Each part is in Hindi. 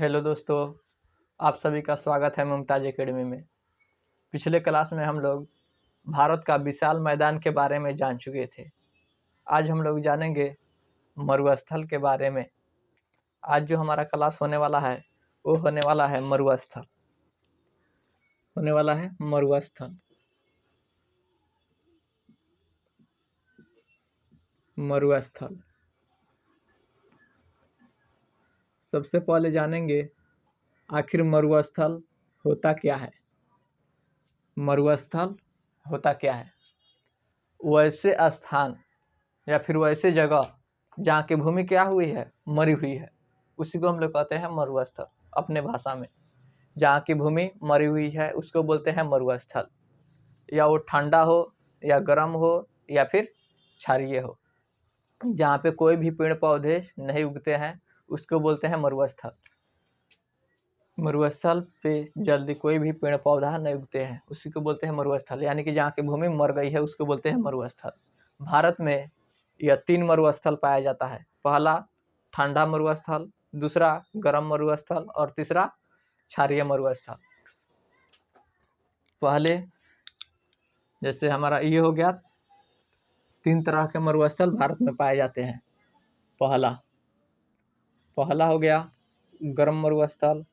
हेलो दोस्तों, आप सभी का स्वागत है मुमताज़ एकेडमी में। पिछले क्लास में हम लोग भारत का विशाल मैदान के बारे में जान चुके थे। आज हम लोग जानेंगे मरुस्थल के बारे में। आज जो हमारा क्लास होने वाला है वो होने वाला है मरुस्थल। मरुस्थल सबसे पहले जानेंगे आखिर मरुस्थल होता क्या है। मरुस्थल होता क्या है? वैसे स्थान या फिर वैसे जगह जहाँ की भूमि क्या हुई है, मरी हुई है, उसी को हम लोग कहते हैं मरुस्थल। अपने भाषा में जहाँ की भूमि मरी हुई है उसको बोलते हैं मरुस्थल। या वो ठंडा हो या गर्म हो या फिर क्षारीय हो, जहाँ पे कोई भी पेड़ पौधे नहीं उगते हैं उसको बोलते हैं मरुस्थल। मरुस्थल पे जल्दी कोई भी पेड़ पौधा नहीं उगते हैं, उसी को बोलते हैं मरुस्थल। यानी कि जहाँ की भूमि मर गई है उसको बोलते हैं मरुस्थल। भारत में यह 3 मरुस्थल पाया जाता है। पहला ठंडा मरुस्थल, दूसरा गर्म मरुस्थल और तीसरा क्षारीय मरुस्थल। पहले जैसे हमारा ये हो गया, 3 तरह के मरुस्थल भारत में पाए जाते हैं। पहला हो गया गर्म मरुस्थल,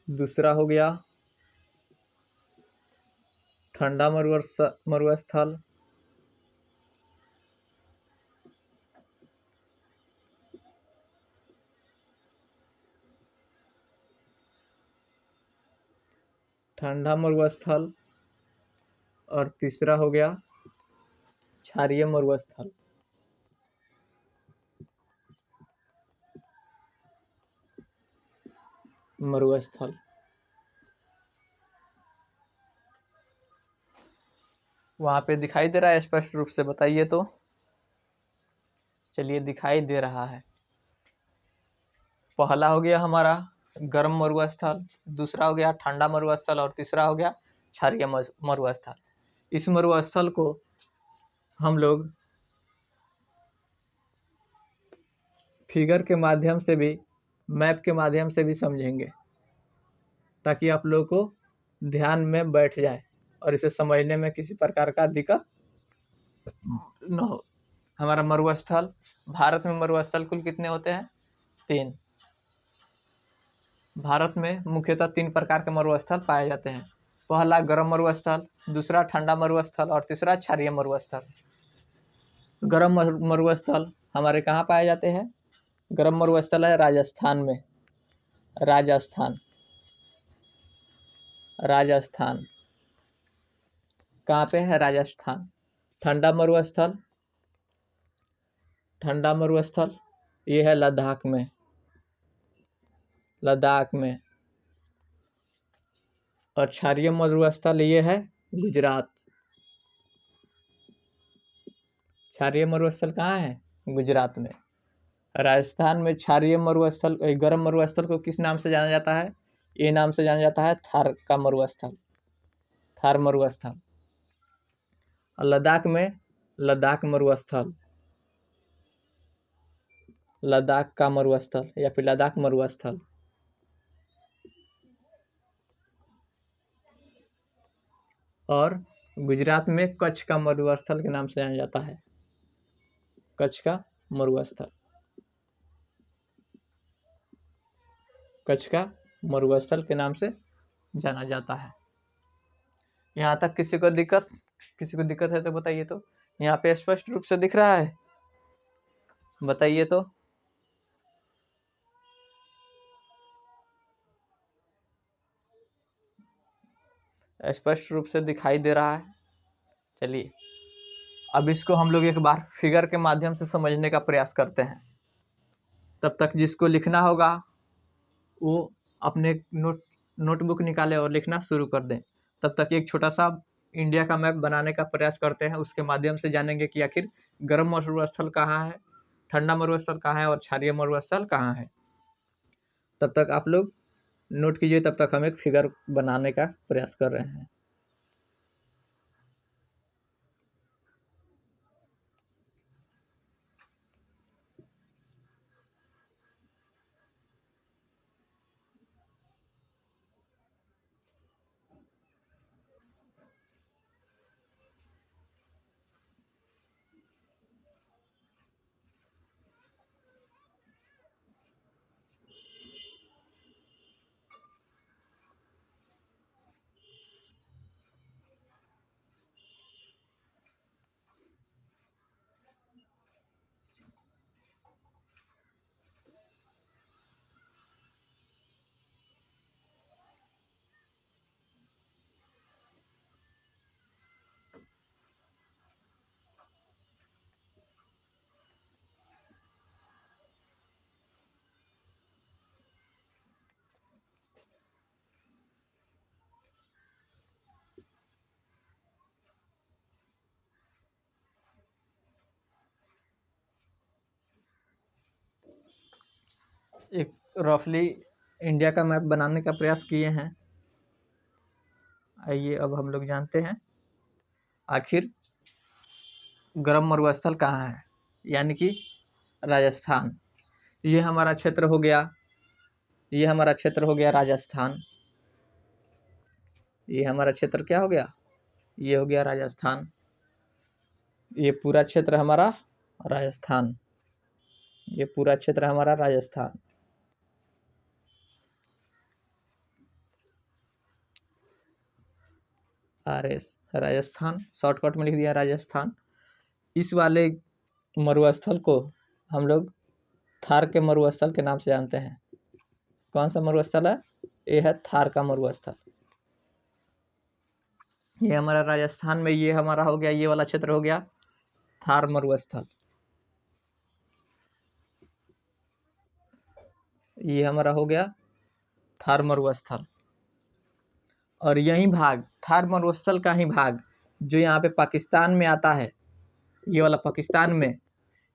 दूसरा हो गया ठंडा मरुस्थल, और तीसरा हो गया क्षारीय मरुस्थल। वहाँ पे दिखाई दे रहा है स्पष्ट रूप से? बताइए तो। चलिए, दिखाई दे रहा है। पहला हो गया हमारा गर्म मरुस्थल, दूसरा हो गया ठंडा मरुस्थल और तीसरा हो गया क्षारीय मरुस्थल। इस मरुस्थल को हम लोग फिगर के माध्यम से भी, मैप के माध्यम से भी समझेंगे, ताकि आप लोगों को ध्यान में बैठ जाए और इसे समझने में किसी प्रकार का दिक्कत न हो। हमारा मरुस्थल, भारत में मरुस्थल कुल कितने होते हैं? 3। भारत में मुख्यतः 3 प्रकार के मरुस्थल पाए जाते हैं। पहला गर्म मरुस्थल, दूसरा ठंडा मरुस्थल और तीसरा क्षारीय मरुस्थल। गर्म मरुस्थल हमारे कहाँ पाए जाते हैं? गर्म मरुस्थल है राजस्थान में। राजस्थान कहाँ पे है? राजस्थान। ठंडा मरुस्थल ये है लद्दाख में। और क्षारीय मरुस्थल ये है गुजरात। क्षारीय मरुस्थल कहाँ है? गुजरात में। राजस्थान में क्षारीय मरुस्थल, गर्म मरुस्थल को किस नाम से जाना जाता है? ये नाम से जाना जाता है थार मरुस्थल। और लद्दाख में लद्दाख का मरुस्थल या फिर लद्दाख मरुस्थल। और गुजरात में कच्छ का मरुस्थल के नाम से जाना जाता है। कच्छ का मरुस्थल के नाम से जाना जाता है। यहाँ तक किसी को दिक्कत है तो बताइए तो। यहाँ पे स्पष्ट रूप से दिख रहा है? बताइए तो। स्पष्ट रूप से दिखाई दे रहा है। चलिए, अब इसको हम लोग एक बार फिगर के माध्यम से समझने का प्रयास करते हैं। तब तक जिसको लिखना होगा वो अपने नोटबुक निकाले और लिखना शुरू कर दें। तब तक एक छोटा सा इंडिया का मैप बनाने का प्रयास करते हैं। उसके माध्यम से जानेंगे कि आखिर गर्म मरुस्थल कहाँ है, ठंडा मरुस्थल कहाँ है और क्षारीय मरुस्थल कहाँ है। तब तक आप लोग नोट कीजिए, तब तक हम एक फिगर बनाने का प्रयास कर रहे हैं। एक रफली इंडिया का मैप बनाने का प्रयास किए हैं। आइए अब हम लोग जानते हैं आखिर गर्म मरुस्थल कहाँ है, यानी कि राजस्थान। ये हमारा क्षेत्र हो गया, ये हमारा क्षेत्र हो गया राजस्थान। ये हमारा क्षेत्र क्या हो गया, ये हो गया राजस्थान। ये पूरा क्षेत्र हमारा राजस्थान, ये पूरा क्षेत्र हमारा राजस्थान। RS राजस्थान, शॉर्टकट में लिख दिया राजस्थान। इस वाले मरुस्थल को हम लोग थार के मरुस्थल के नाम से जानते हैं। कौन सा मरुस्थल है, ये है थार का मरुस्थल। ये हमारा राजस्थान में, ये हमारा हो गया, ये वाला क्षेत्र हो गया थार मरुस्थल। ये हमारा हो गया थार मरुस्थल। और यही भाग, थार मरुस्थल का ही भाग जो यहाँ पे पाकिस्तान में आता है, ये वाला पाकिस्तान में,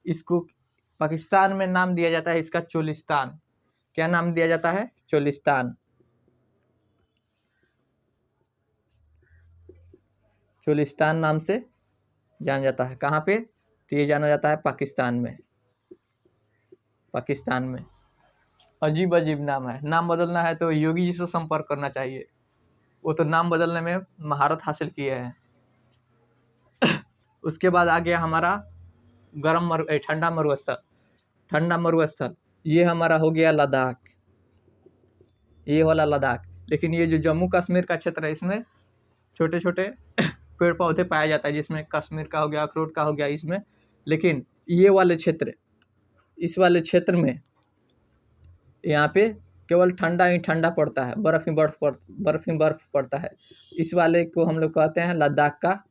इसको पाकिस्तान में नाम दिया जाता है इसका चोलिस्तान। क्या नाम दिया जाता है, चोलिस्तान। चोलिस्तान नाम से जाना जाता है। कहाँ पे, तो ये जाना जाता है पाकिस्तान में। पाकिस्तान में अजीब अजीब नाम है। नाम बदलना है तो योगी जी से संपर्क करना चाहिए, वो तो नाम बदलने में महारत हासिल किए हैं। उसके बाद आ गया हमारा ठंडा मरुस्थल। ठंडा मरुस्थल ये हमारा हो गया लद्दाख, ये वाला लद्दाख। लेकिन ये जो जम्मू कश्मीर का क्षेत्र है, इसमें छोटे छोटे पेड़ पौधे पाया जाता है, जिसमें कश्मीर का हो गया, अखरोट का हो गया इसमें। लेकिन ये वाले क्षेत्र, इस वाले क्षेत्र में यहाँ पे केवल ठंडा ही ठंडा पड़ता है, बर्फ़ ही बर्फ़ पड़ता है। इस वाले को हम लोग कहते हैं लद्दाख का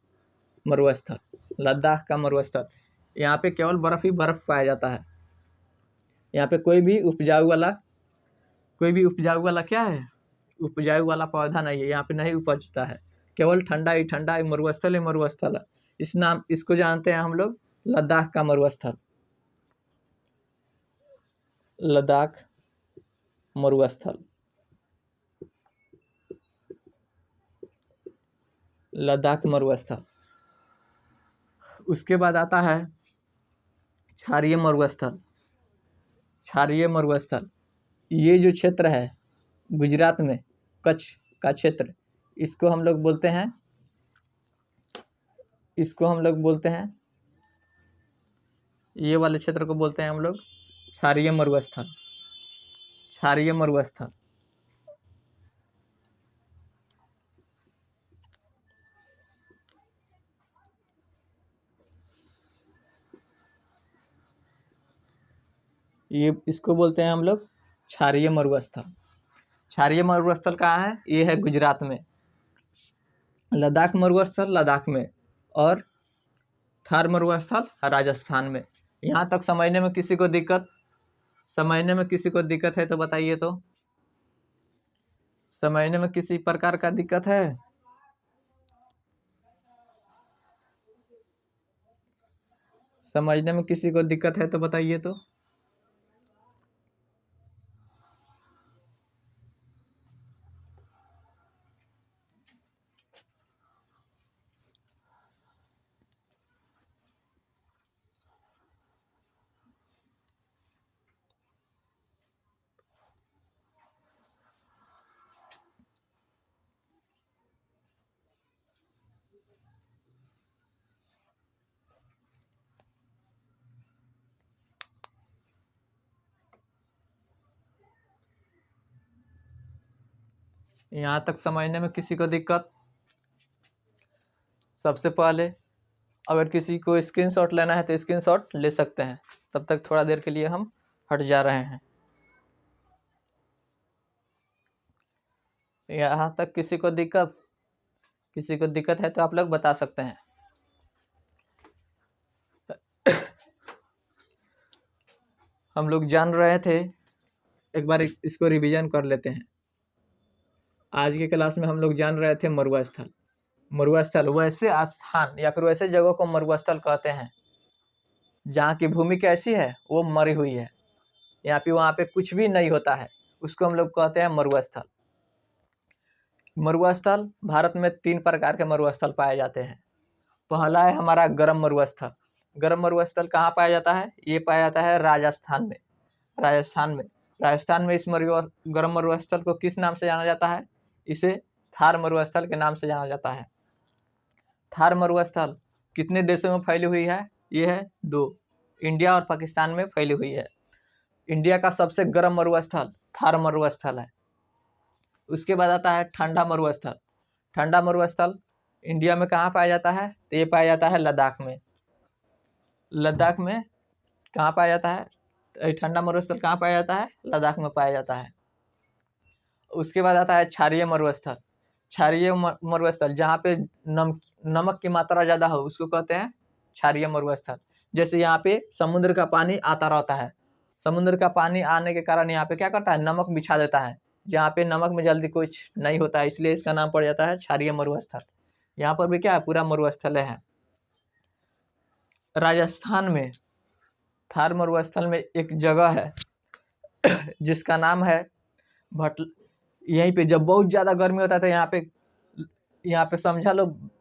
मरुस्थल। लद्दाख का मरुस्थल, यहाँ पे केवल बर्फ़ ही बर्फ़ पाया जाता है। यहाँ पे कोई भी उपजाऊ वाला क्या है, उपजाऊ वाला पौधा नहीं है, यहाँ पे नहीं उपजता है। केवल ठंडा ही मरुस्थल है। इसको जानते हैं हम लोग लद्दाख का मरुस्थल। लद्दाख मरुस्थल, लद्दाख मरुस्थल। उसके बाद आता है क्षारीय मरुस्थल। क्षारीय मरुस्थल ये जो क्षेत्र है गुजरात में, कच्छ का क्षेत्र, इसको हम लोग बोलते हैं, ये वाले क्षेत्र को बोलते हैं हम लोग क्षारीय मरुस्थल। क्षारीय मरुस्थल। ये इसको बोलते हैं हम लोग क्षारीय मरुस्थल। क्षारीय मरुस्थल कहाँ है, ये है गुजरात में। लद्दाख मरुस्थल लद्दाख में, और थार मरुस्थल राजस्थान में। यहाँ तक समझने में किसी को दिक्कत है तो बताइए, तो समझने में किसी प्रकार का दिक्कत है? समझने में किसी को दिक्कत है तो बताइए तो। यहाँ तक समझने में किसी को दिक्कत? सबसे पहले अगर किसी को स्क्रीनशॉट लेना है तो स्क्रीनशॉट ले सकते हैं। तब तक थोड़ा देर के लिए हम हट जा रहे हैं। यहाँ तक किसी को दिक्कत है तो आप लोग बता सकते हैं। हम लोग जान रहे थे, एक बार इसको रिवीजन कर लेते हैं। आज के क्लास में हम लोग जान रहे थे मरुस्थल। मरुस्थल वैसे स्थान या फिर वैसे जगह को मरुस्थल कहते हैं जहाँ की भूमि कैसी है, वो मरी हुई है। यहाँ पे वहाँ पे कुछ भी नहीं होता है, उसको हम लोग कहते हैं मरुस्थल। मरुस्थल भारत में 3 प्रकार के मरुस्थल पाए जाते हैं। पहला है हमारा गर्म मरुस्थल। गर्म मरुस्थल कहाँ पाया जाता है? ये पाया जाता है राजस्थान में। राजस्थान में इस गर्म मरुस्थल को किस नाम से जाना जाता है? इसे थार मरुस्थल के नाम से जाना जाता है। थार मरुस्थल कितने देशों में फैली हुई है? ये है 2, इंडिया और पाकिस्तान में फैली हुई है। इंडिया का सबसे गर्म मरुस्थल थार मरुस्थल है। उसके बाद आता है ठंडा मरुस्थल। ठंडा मरुस्थल इंडिया में कहाँ पाया जाता है? तो ये पाया जाता है लद्दाख में। लद्दाख में कहाँ पाया जाता है? ठंडा मरुस्थल कहाँ पाया जाता है? लद्दाख में पाया जाता है। उसके बाद आता है क्षारीय मरुस्थल। क्षारीय मरुस्थल जहाँ पे नमक की मात्रा ज़्यादा हो उसको कहते हैं क्षारीय मरुस्थल। जैसे यहाँ पे समुद्र का पानी आता रहता है, समुद्र का पानी आने के कारण यहाँ पे क्या करता है? नमक बिछा देता है। जहाँ पे नमक में जल्दी कुछ नहीं होता है, इसलिए इसका नाम पड़ जाता है क्षारीय मरुस्थल। यहाँ पर भी क्या है? पूरा मरुस्थल है। राजस्थान में थार मरुस्थल में एक जगह है जिसका नाम है भट। यहीं पे जब बहुत ज़्यादा गर्मी होता है तो यहाँ पे समझा लो कि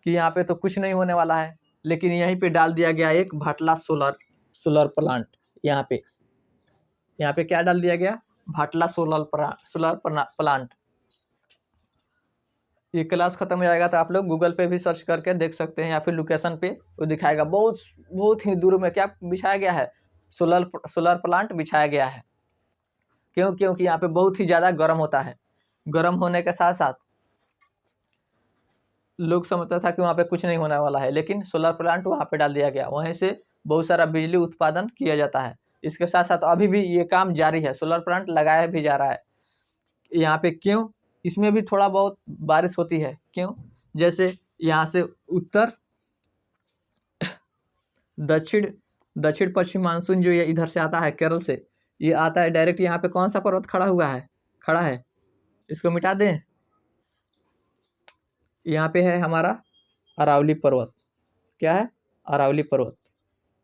यहाँ पे तो कुछ नहीं होने वाला है, लेकिन यहीं पे डाल दिया गया एक भाटला सोलर प्लांट। यहाँ पे क्या डाल दिया गया? Bhadla solar plant. ये क्लास खत्म हो जाएगा तो आप लोग गूगल पे भी सर्च करके देख सकते हैं, या फिर लोकेशन पे वो दिखाएगा। बहुत ही दूर में क्या बिछाया गया है? सोलर प्लांट बिछाया गया है। क्योंकि यहाँ पे बहुत ही ज़्यादा गर्म होता है। गर्म होने के साथ साथ लोग समझता था कि वहाँ पे कुछ नहीं होने वाला है, लेकिन सोलर प्लांट वहाँ पे डाल दिया गया। वहीं से बहुत सारा बिजली उत्पादन किया जाता है। इसके साथ साथ अभी भी ये काम जारी है, सोलर प्लांट लगाया भी जा रहा है यहाँ पे। क्यों? इसमें भी थोड़ा बहुत बारिश होती है। क्यों? जैसे यहाँ से उत्तर दक्षिण पश्चिम मानसून जो ये इधर से आता है केरल से, ये आता है डायरेक्ट। यहाँ पे कौन सा पर्वत खड़ा है? इसको मिटा दें। यहाँ पे है हमारा अरावली पर्वत। क्या है? अरावली पर्वत।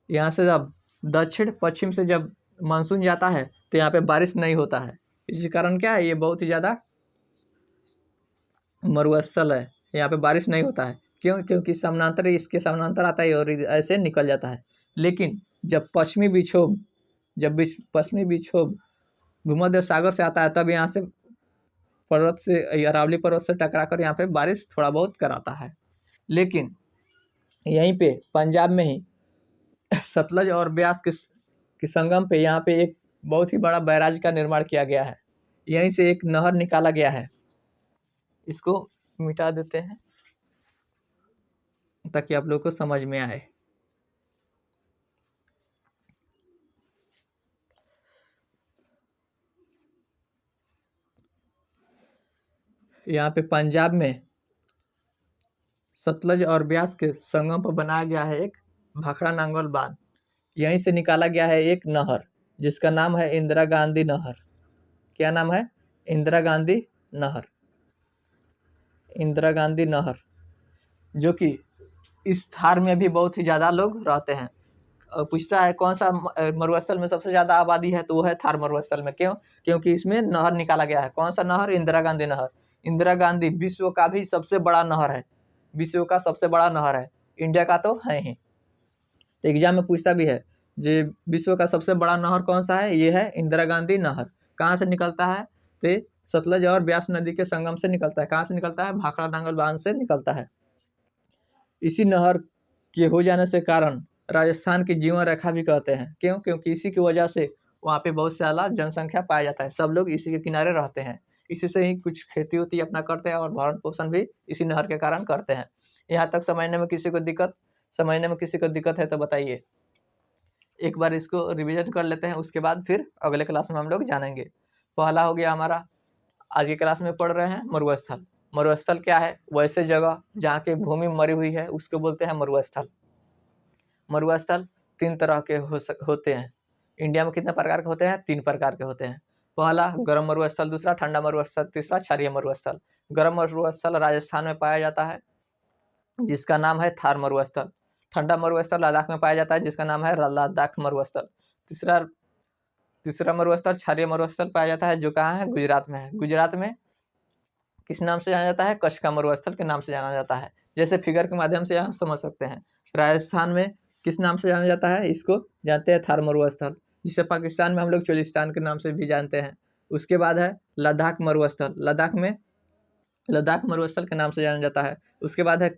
यहाँ से जब दक्षिण पश्चिम से जब मानसून जाता है तो यहाँ पे बारिश नहीं होता है। इसी कारण क्या है? ये बहुत ही ज़्यादा मरुस्थल है, यहाँ पे बारिश नहीं होता है। क्यों? क्योंकि इसके समानांतर आता है और ऐसे निकल जाता है। लेकिन जब पश्चिमी विक्षोभ भूमध्य सागर से आता है, तब यहाँ से अरावली पर्वत से टकरा कर यहाँ पे बारिश थोड़ा बहुत कराता है। लेकिन यहीं पे पंजाब में ही सतलज और ब्यास के संगम पे यहाँ पे एक बहुत ही बड़ा बैराज का निर्माण किया गया है। यहीं से एक नहर निकाला गया है। इसको मिटा देते हैं ताकि आप लोग को समझ में आए। यहाँ पे पंजाब में सतलज और ब्यास के संगम पर बनाया गया है एक भाखड़ा नांगल बांध। यहीं से निकाला गया है एक नहर जिसका नाम है इंदिरा गांधी नहर। क्या नाम है? इंदिरा गांधी नहर। इंदिरा गांधी नहर, जो कि इस थार में भी बहुत ही ज़्यादा लोग रहते हैं। पूछता है कौन सा मरुस्थल में सबसे ज़्यादा आबादी है, तो वो है थार मरुस्थल में। क्यों? क्योंकि इसमें नहर निकाला गया है। कौन सा नहर? इंदिरा गांधी नहर। इंदिरा गांधी विश्व का भी सबसे बड़ा नहर है, विश्व का सबसे बड़ा नहर है। इंडिया का तो है ही। तो एग्जाम में पूछता भी है जो विश्व का सबसे बड़ा नहर कौन सा है? ये है इंदिरा गांधी नहर। कहाँ से निकलता है? तो सतलज और ब्यास नदी के संगम से निकलता है। कहाँ से निकलता है? भाखड़ा नांगल बांध से निकलता है। इसी नहर के हो जाने से कारण राजस्थान की जीवन रेखा भी कहते हैं। क्यों? क्योंकि इसी की वजह से वहाँ पे बहुत ज़्यादा जनसंख्या पाया जाता है। सब लोग इसी के किनारे रहते हैं, इसी से ही कुछ खेती होती अपना करते हैं और भरण पोषण भी इसी नहर के कारण करते हैं। यहाँ तक समझने में किसी को दिक्कत है तो बताइए। एक बार इसको रिवीजन कर लेते हैं, उसके बाद फिर अगले क्लास में हम लोग जानेंगे। पहला हो गया हमारा, आज की क्लास में पढ़ रहे हैं मरुस्थल। मरुस्थल क्या है? वैसे जगह जहाँ की भूमि मरी हुई है उसको बोलते हैं मरुस्थल। मरुस्थल 3 तरह के होते हैं। इंडिया में कितने प्रकार के होते हैं? 3 प्रकार के होते हैं। पहला गर्म मरुस्थल, दूसरा ठंडा मरुस्थल, तीसरा क्षारीय मरुस्थल। गर्म मरुस्थल राजस्थान में पाया जाता है जिसका नाम है थार मरुस्थल। ठंडा मरुस्थल लद्दाख में पाया जाता है जिसका नाम है लद्दाख मरुस्थल। तीसरा तीसरा मरुस्थल क्षारीय मरुस्थल पाया जाता है, जो कहाँ है, गुजरात में है। गुजरात में किस नाम से जाना जाता है, कच्छ का मरुस्थल के नाम से जाना जाता है। जैसे फिगर के माध्यम से यहाँ समझ सकते हैं। राजस्थान में किस नाम से जाना जाता है, इसको जानते हैं थार मरुस्थल, जिसे पाकिस्तान में हम लोग चोलिस्तान के नाम से भी जानते हैं। उसके बाद है लद्दाख मरुस्थल, लद्दाख में लद्दाख मरुस्थल के नाम से जाना जाता है। उसके बाद है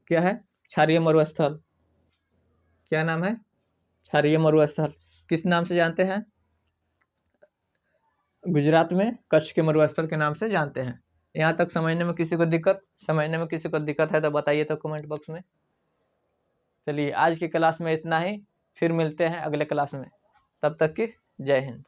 क्या है, क्षारीय मरुस्थल, क्या नाम है, क्षारीय मरुस्थल, किस नाम से जानते हैं, गुजरात में कच्छ के मरुस्थल के नाम से जानते हैं। यहाँ तक समझने में किसी को दिक्कत है तो बताइए तो कमेंट बॉक्स में। चलिए आज की क्लास में इतना ही, फिर मिलते हैं अगले क्लास में, तब तक की जय हिंद।